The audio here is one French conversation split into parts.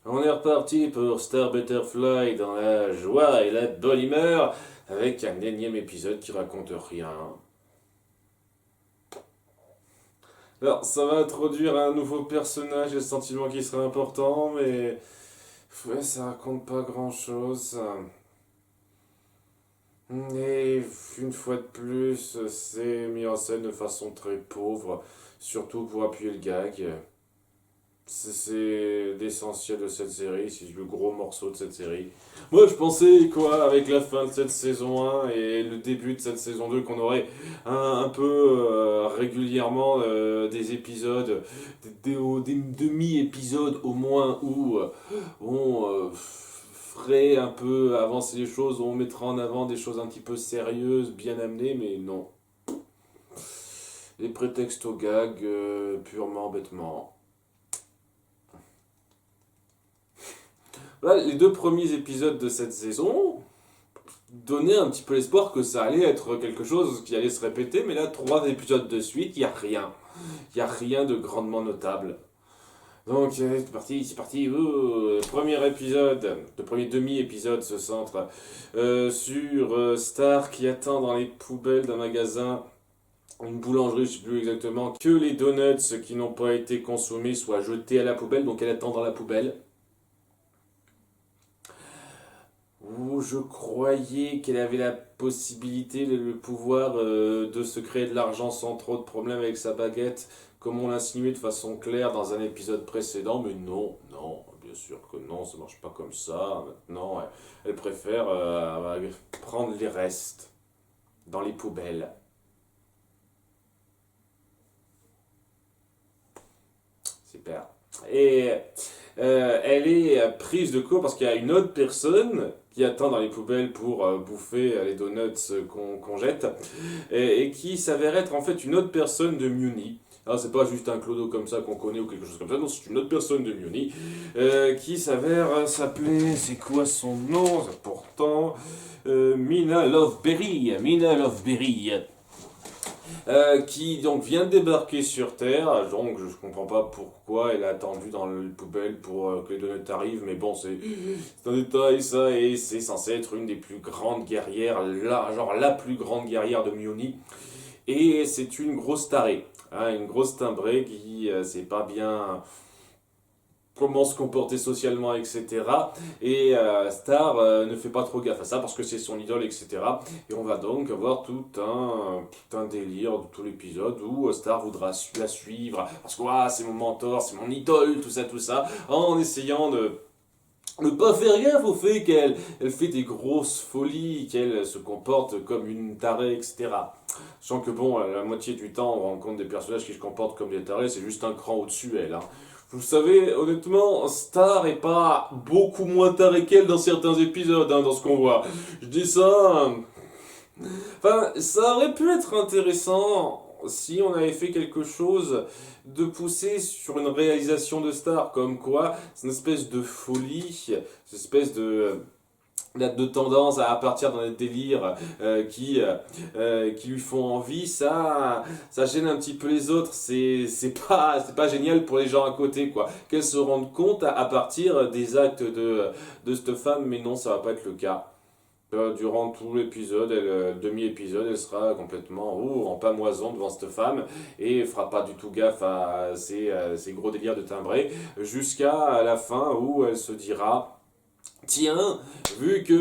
On est reparti pour Star Butterfly dans la joie et la bonne humeur avec un énième épisode qui raconte rien. Alors, ça va introduire un nouveau personnage et le sentiment qui sera important, mais ouais, ça raconte pas grand-chose. Et une fois de plus, c'est mis en scène de façon très pauvre, surtout pour appuyer le gag. C'est l'essentiel de cette série, c'est le gros morceau de cette série. Moi je pensais quoi, avec la fin de cette saison 1 et le début de cette saison 2, qu'on aurait un peu régulièrement des épisodes, des demi-épisodes au moins où on ferait un peu avancer les choses, où on mettra en avant des choses un petit peu sérieuses, bien amenées, mais non. Les prétextes aux gags, purement bêtement. Là, les deux premiers épisodes de cette saison donnaient un petit peu l'espoir que ça allait être quelque chose qui allait se répéter, mais là, trois épisodes de suite, il n'y a rien. Il n'y a rien de grandement notable. Donc, c'est parti. Premier épisode, le premier demi-épisode se centre sur Star qui attend dans les poubelles d'un magasin, une boulangerie, je ne sais plus exactement, que les donuts qui n'ont pas été consommés soient jetés à la poubelle, donc elle attend dans la poubelle. Où je croyais qu'elle avait la possibilité, le pouvoir de se créer de l'argent sans trop de problèmes avec sa baguette, comme on l'a insinué de façon claire dans un épisode précédent, mais non, non, bien sûr que non, ça marche pas comme ça. Maintenant, elle préfère prendre les restes dans les poubelles. Super. Et elle est prise de court parce qu'il y a une autre personne qui attend dans les poubelles pour bouffer les donuts qu'on jette et qui s'avère être en fait une autre personne de Muni. Alors c'est pas juste un clodo comme ça qu'on connaît ou quelque chose comme ça, non, c'est une autre personne de Muni qui s'avère s'appeler, c'est quoi son nom pourtant Mina Loveberry. Mina Loveberry. Qui donc vient de débarquer sur Terre, donc je comprends pas pourquoi elle a attendu dans le poubelle pour que les donuts arrivent, mais bon c'est un détail ça, et c'est censé être une des plus grandes guerrières, genre la plus grande guerrière de Mioni, et c'est une grosse tarée, hein, une grosse timbrée qui sait pas bien comment se comporter socialement, etc. Et Star ne fait pas trop gaffe à ça parce que c'est son idole, etc. Et on va donc avoir tout un délire de tout l'épisode où Star voudra la suivre parce que c'est mon mentor, c'est mon idole, tout ça, en essayant de ne pas faire gaffe au fait qu'elle fait des grosses folies, qu'elle se comporte comme une tarée, etc. Sachant que bon, la moitié du temps, on rencontre des personnages qui se comportent comme des tarés, c'est juste un cran au-dessus, elle. Hein. Vous savez, honnêtement, Star est pas beaucoup moins taré qu'elle dans certains épisodes, hein, dans ce qu'on voit. Je dis ça. Enfin, ça aurait pu être intéressant si on avait fait quelque chose de poussé sur une réalisation de Star, comme quoi c'est une espèce de folie, une espèce de tendance à partir dans des délires qui lui font envie, ça gêne un petit peu les autres. C'est pas génial pour les gens à côté, quoi. Qu'elles se rendent compte à partir des actes de cette femme, mais non, ça va pas être le cas. Durant tout l'épisode, demi-épisode, elle sera complètement en pamoison devant cette femme et fera pas du tout gaffe à ces gros délires de timbré jusqu'à la fin où elle se dira tiens, vu que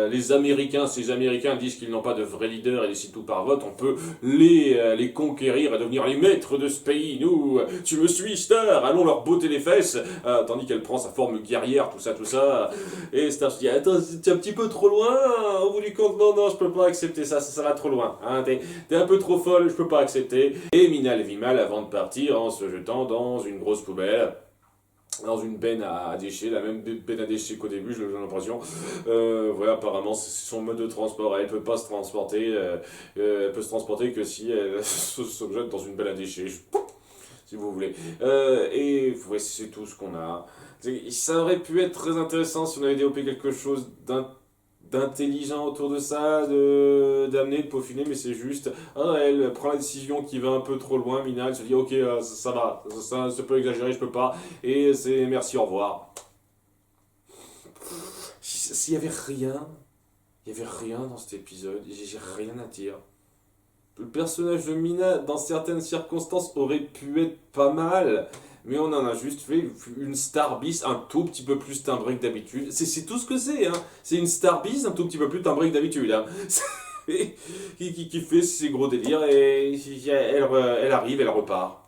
les Américains, ces Américains disent qu'ils n'ont pas de vrai leader et décident tout par vote, on peut les conquérir et devenir les maîtres de ce pays. Nous, tu me suis, Star, allons leur botter les fesses. Tandis qu'elle prend sa forme guerrière, tout ça. Et Star se dit, attends, t'es un petit peu trop loin, au bout du compte, non, non, je peux pas accepter ça va trop loin. Hein, t'es un peu trop folle, je peux pas accepter. Et Mina le vit mal avant de partir en se jetant dans une grosse poubelle dans une benne à déchets, la même benne à déchets qu'au début, j'ai l'impression. Voilà, apparemment, c'est son mode de transport. Elle peut pas se transporter, elle peut se transporter que si elle se jette dans une benne à déchets, si vous voulez. Et ouais, c'est tout ce qu'on a. Ça aurait pu être très intéressant si on avait développé quelque chose d'intelligent autour de ça, d'amener, de peaufiner, mais c'est juste, elle prend la décision qui va un peu trop loin, Mina, elle se dit, ok, ça va, ça c'est pas exagéré, je peux pas, et c'est merci, au revoir. S'il y avait rien, il y avait rien dans cet épisode, j'ai rien à dire. Le personnage de Mina, dans certaines circonstances, aurait pu être pas mal, mais on en a juste fait une star bis un tout petit peu plus timbrée que d'habitude. C'est tout ce que c'est, hein. C'est une star bis un tout petit peu plus timbrée que d'habitude, hein. Qui fait ses gros délires et elle arrive, elle repart.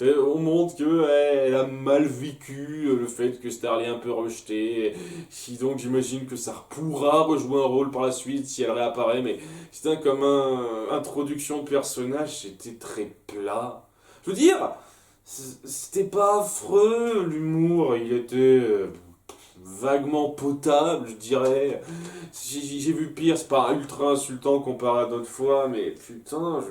Et on montre qu'elle a mal vécu le fait que Star l'ait un peu rejeté. Si donc j'imagine que ça pourra rejouer un rôle par la suite si elle réapparaît. Mais c'était comme une introduction de personnage, c'était très plat. Je veux dire, c'était pas affreux l'humour, il était vaguement potable, je dirais. J'ai vu pire, c'est pas ultra insultant comparé à d'autres fois, mais putain,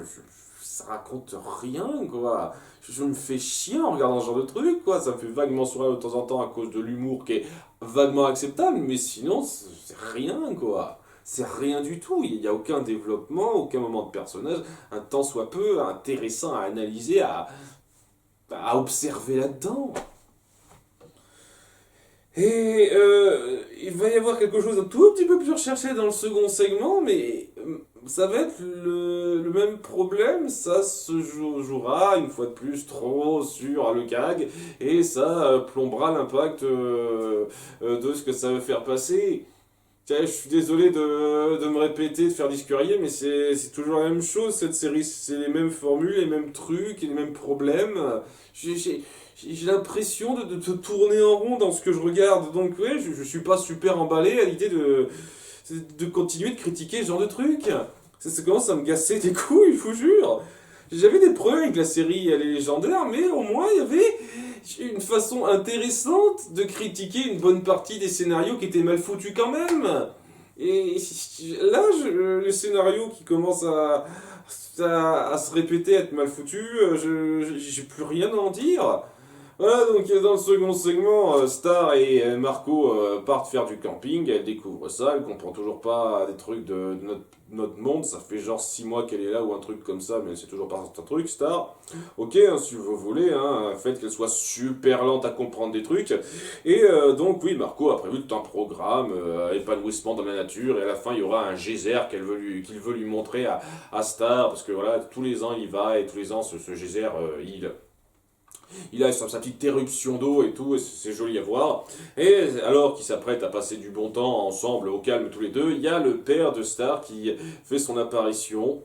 ça raconte rien, quoi. Je me fais chier en regardant ce genre de truc, quoi. Ça me fait vaguement sourire de temps en temps à cause de l'humour qui est vaguement acceptable, mais sinon, c'est rien, quoi. C'est rien du tout. Il n'y a aucun développement, aucun moment de personnage, un tant soit peu intéressant à analyser, à observer là-dedans. Et il va y avoir quelque chose d'un tout petit peu plus recherché dans le second segment, mais ça va être le même problème. Ça se jouera une fois de plus trop sur le gag et ça plombera l'impact de ce que ça veut faire passer. Tiens, je suis désolé de me répéter, de faire discurier, mais c'est toujours la même chose, cette série. C'est les mêmes formules, les mêmes trucs, les mêmes problèmes. J'ai l'impression de tourner en rond dans ce que je regarde. Donc ouais, je suis pas super emballé à l'idée de continuer de critiquer ce genre de truc. Ça commence à me gasser des couilles, je vous jure. J'avais des problèmes avec la série, elle est légendaire, mais au moins il y avait une façon intéressante de critiquer une bonne partie des scénarios qui étaient mal foutus quand même. Et là, les scénarios qui commencent à se répéter, à être mal foutus, j'ai plus rien à en dire. Voilà, donc dans le second segment, Star et Marco partent faire du camping, elle découvre ça, elle comprend toujours pas des trucs de notre monde, ça fait genre 6 mois qu'elle est là ou un truc comme ça, mais elle sait toujours pas un truc, Star. Ok, hein, si vous voulez, hein, faites qu'elle soit super lente à comprendre des trucs. Et donc oui, Marco a prévu tout un programme, épanouissement dans la nature, et à la fin il y aura un geyser qu'il veut lui montrer à Star, parce que voilà, tous les ans il va, et tous les ans ce geyser, il a sa petite éruption d'eau et tout, et c'est joli à voir. Et alors qu'ils s'apprêtent à passer du bon temps ensemble, au calme tous les deux, il y a le père de Star qui fait son apparition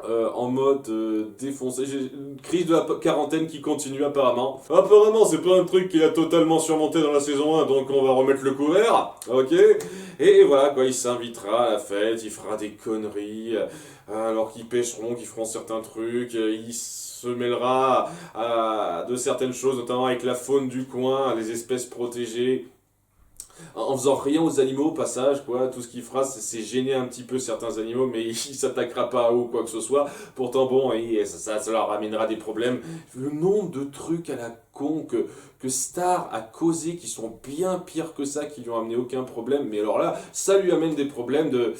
en mode défoncé. J'ai une crise de la quarantaine qui continue apparemment. Apparemment, c'est pas un truc qu'il a totalement surmonté dans la saison 1, donc on va remettre le couvert, ok. Et voilà, quoi, il s'invitera à la fête, il fera des conneries, alors qu'ils pêcheront, qu'ils feront certains trucs, il se mêlera de certaines choses, notamment avec la faune du coin, les espèces protégées, en faisant rien aux animaux au passage, quoi. Tout ce qu'il fera, c'est gêner un petit peu certains animaux, mais il s'attaquera pas à eux ou quoi que ce soit. Pourtant, bon, ça leur ramènera des problèmes. Le nombre de trucs à la con que Star a causé qui sont bien pires que ça, qui lui ont amené aucun problème. Mais alors là, ça lui amène des problèmes de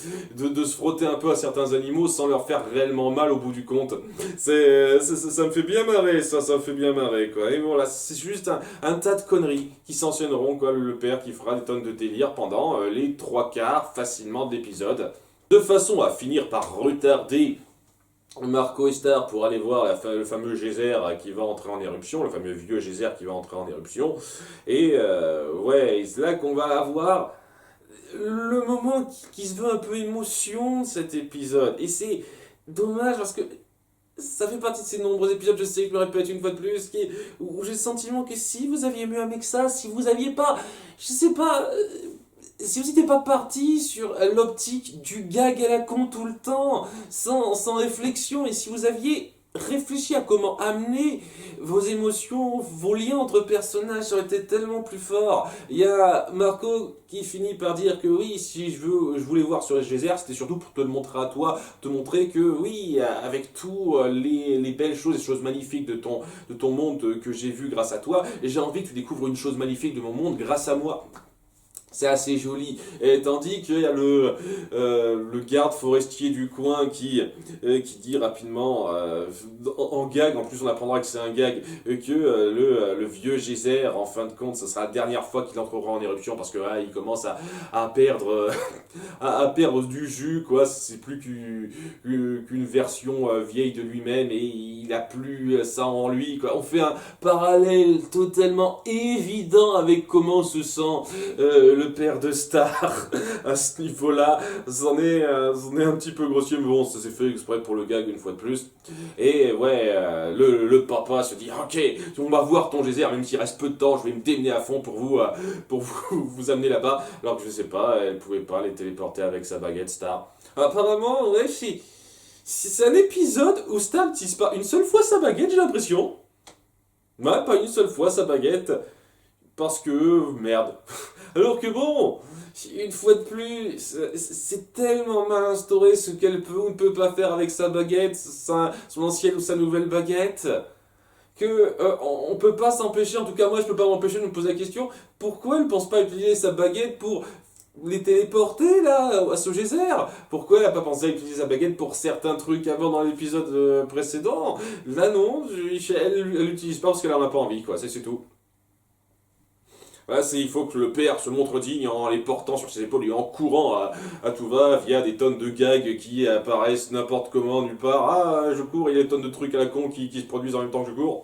se frotter un peu à certains animaux sans leur faire réellement mal au bout du compte. Ça me fait bien marrer, ça me fait bien marrer, quoi. Et bon, là, c'est juste un tas de conneries qui s'enchaîneront, quoi. Le père qui fera des tonnes de délire pendant les 3/4 facilement d'épisodes, de façon à finir par retarder Marco et Star pour aller voir le fameux geyser qui va entrer en éruption, le fameux vieux geyser qui va entrer en éruption. Et ouais, c'est là qu'on va avoir le moment qui se veut un peu émotion de cet épisode. Et c'est dommage parce que ça fait partie de ces nombreux épisodes, je sais que je me répète une fois de plus, où j'ai le sentiment que si vous aviez mieux aimé que ça, si vous aviez pas, je sais pas, si vous n'étiez pas parti sur l'optique du gag à la con tout le temps, sans réflexion, et si vous aviez réfléchi à comment amener vos émotions, vos liens entre personnages, ça aurait été tellement plus fort. Il y a Marco qui finit par dire que oui, si je voulais voir sur le geyser, c'était surtout pour te le montrer à toi, te montrer que oui, avec tout les belles choses, les choses magnifiques de ton monde que j'ai vu grâce à toi, j'ai envie que tu découvres une chose magnifique de mon monde grâce à moi. C'est assez joli. Et tandis qu'il y a le garde forestier du coin qui dit rapidement, en gag, en plus on apprendra que c'est un gag, que le vieux Geyser, en fin de compte, ce sera la dernière fois qu'il entrera en éruption parce que là, il commence à perdre, à perdre du jus, quoi. C'est plus qu'une version vieille de lui-même et il a plus ça en lui, quoi. On fait un parallèle totalement évident avec comment se sent le père de Star à ce niveau-là. C'en est un petit peu grossier, mais bon, ça s'est fait exprès pour le gag une fois de plus. Et ouais, le papa se dit ok, on va voir ton geyser, même s'il reste peu de temps, je vais me démener à fond pour vous amener là-bas. Alors que je sais pas, elle pouvait pas les téléporter avec sa baguette Star. Apparemment, ouais, c'est un épisode où Star n'utilise pas une seule fois sa baguette, j'ai l'impression. Ouais, pas une seule fois sa baguette. Parce que, merde. Alors que bon, une fois de plus, c'est tellement mal instauré ce qu'elle peut ou ne peut pas faire avec sa baguette, son ancienne ou sa nouvelle baguette, que on peut pas s'empêcher, en tout cas moi je peux pas m'empêcher de me poser la question, pourquoi elle ne pense pas utiliser sa baguette pour les téléporter là, à ce geyser? Pourquoi elle n'a pas pensé à utiliser sa baguette pour certains trucs avant dans l'épisode précédent? Là non, elle l'utilise pas parce qu'elle en a pas envie, quoi, c'est tout. Voilà, il faut que le père se montre digne en les portant sur ses épaules et en courant à tout va via des tonnes de gags qui apparaissent n'importe comment, nulle part. Ah, je cours, il y a des tonnes de trucs à la con qui se produisent en même temps que je cours.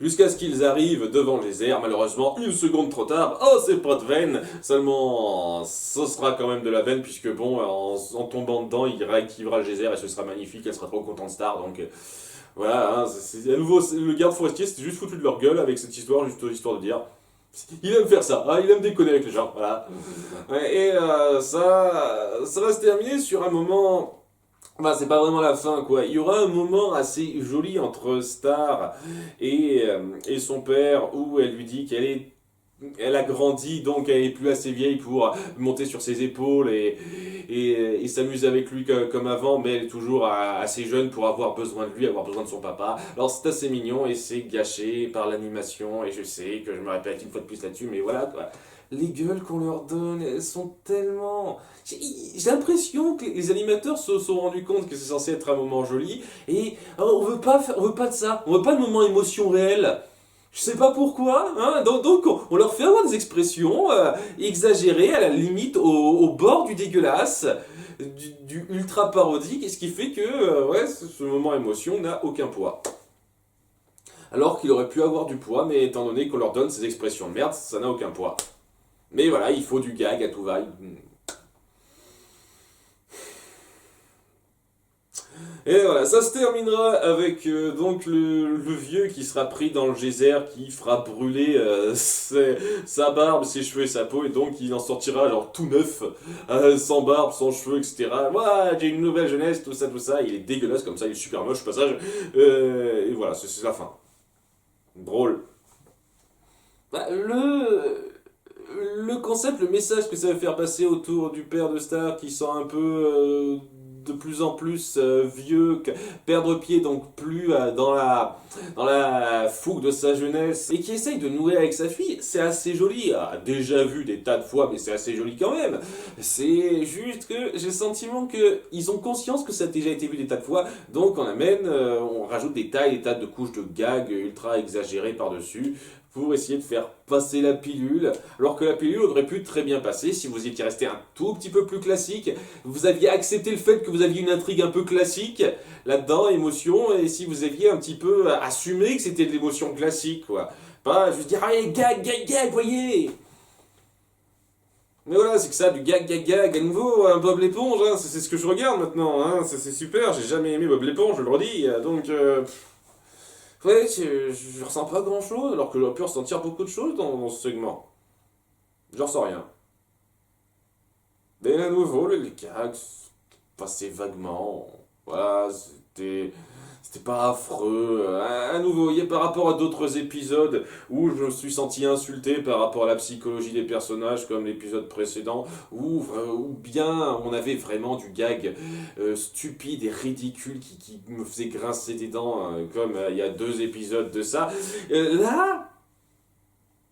Jusqu'à ce qu'ils arrivent devant le geyser, malheureusement, une seconde trop tard. Oh, c'est pas de veine. Seulement, ce sera quand même de la veine, puisque bon, en tombant dedans, il réactivera le geyser et ce sera magnifique, elle sera trop contente Star, donc... voilà, hein, à nouveau, le garde forestier s'était juste foutu de leur gueule avec cette histoire, juste histoire de dire... Il aime faire ça, hein, il aime déconner avec les gens, voilà. Ouais, et ça va se terminer sur un moment... Enfin, c'est pas vraiment la fin, quoi. Il y aura un moment assez joli entre Star et son père où elle lui dit elle a grandi, donc elle est plus assez vieille pour monter sur ses épaules et s'amuser avec lui comme avant, mais elle est toujours assez jeune pour avoir besoin de lui, avoir besoin de son papa. Alors c'est assez mignon et c'est gâché par l'animation, et je sais que je me répète une fois de plus là-dessus, mais voilà quoi. Les gueules qu'on leur donne, elles sont tellement... J'ai l'impression que les animateurs se sont rendus compte que c'est censé être un moment joli, et on veut pas de ça, on veut pas de moment émotion réelle. Je sais pas pourquoi, hein. Donc on leur fait avoir des expressions exagérées, à la limite au bord du dégueulasse, du ultra parodique, et ce qui fait que ouais, ce moment émotion n'a aucun poids. Alors qu'il aurait pu avoir du poids, mais étant donné qu'on leur donne ces expressions de merde, ça n'a aucun poids. Mais voilà, il faut du gag à tout va. Et voilà, ça se terminera avec donc le vieux qui sera pris dans le geyser, qui fera brûler sa barbe, ses cheveux et sa peau, et donc il en sortira genre tout neuf, sans barbe, sans cheveux, etc. Ouah, j'ai une nouvelle jeunesse, tout ça, il est dégueulasse comme ça, il est super moche au passage. Et voilà, c'est la fin. Drôle. Bah, le concept, le message que ça va faire passer autour du père de Star qui sent un peu de plus en plus vieux, perdre pied donc plus dans la fougue de sa jeunesse et qui essaye de nouer avec sa fille, c'est assez joli. Ah, déjà vu des tas de fois, mais c'est assez joli quand même. C'est juste que j'ai le sentiment qu'ils ont conscience que ça a déjà été vu des tas de fois, donc on rajoute des tas de couches de gags ultra exagérées par-dessus pour essayer de faire passer la pilule, alors que la pilule aurait pu très bien passer si vous étiez resté un tout petit peu plus classique, vous aviez accepté le fait que vous aviez une intrigue un peu classique là-dedans, émotion, et si vous aviez un petit peu assumé que c'était de l'émotion classique, quoi. Pas juste dire, allez, gag, voyez. Mais voilà, c'est que ça, du gag, à nouveau, Bob l'éponge, hein, c'est ce que je regarde maintenant, hein, c'est super, j'ai jamais aimé Bob l'éponge, je le redis, donc... ouais, je ressens pas grand chose, alors que j'aurais pu ressentir beaucoup de choses dans ce segment. J'en ressens rien. Mais à nouveau, les gags passaient vaguement. Voilà, c'était pas affreux. À nouveau, il y a par rapport à d'autres épisodes où je me suis senti insulté par rapport à la psychologie des personnages, comme l'épisode précédent, où bien on avait vraiment du gag stupide et ridicule qui me faisait grincer des dents, comme il y a 2 épisodes de ça. Là,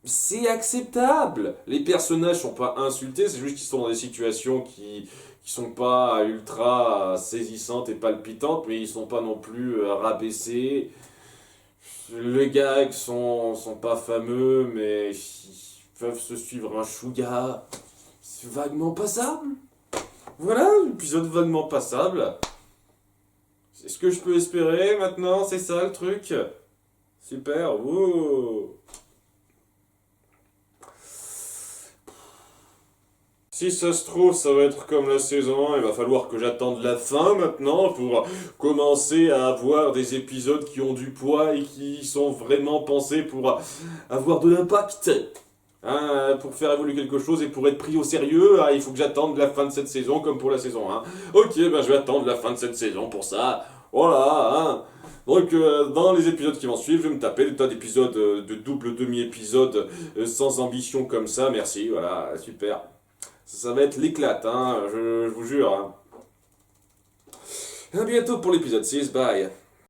c'est acceptable. Les personnages sont pas insultés, c'est juste qu'ils sont dans des situations qui sont pas ultra saisissantes et palpitantes, mais ils sont pas non plus rabaissés. Les gags sont pas fameux, mais ils peuvent se suivre un chouïa. C'est vaguement passable. Voilà, épisode vaguement passable. C'est ce que je peux espérer maintenant, c'est ça le truc. Super, wouh. Si ça se trouve, ça va être comme la saison 1, il va falloir que j'attende la fin maintenant pour commencer à avoir des épisodes qui ont du poids et qui sont vraiment pensés pour avoir de l'impact. Hein, pour faire évoluer quelque chose et pour être pris au sérieux, il faut que j'attende la fin de cette saison comme pour la saison 1. Ok, ben je vais attendre la fin de cette saison pour ça. Voilà, hein. Donc dans les épisodes qui vont suivre, je vais me taper des tas d'épisodes, de double demi-épisodes sans ambition comme ça. Merci, voilà, super. Ça va être l'éclate, hein, je vous jure. Hein. À bientôt pour l'épisode 6, bye.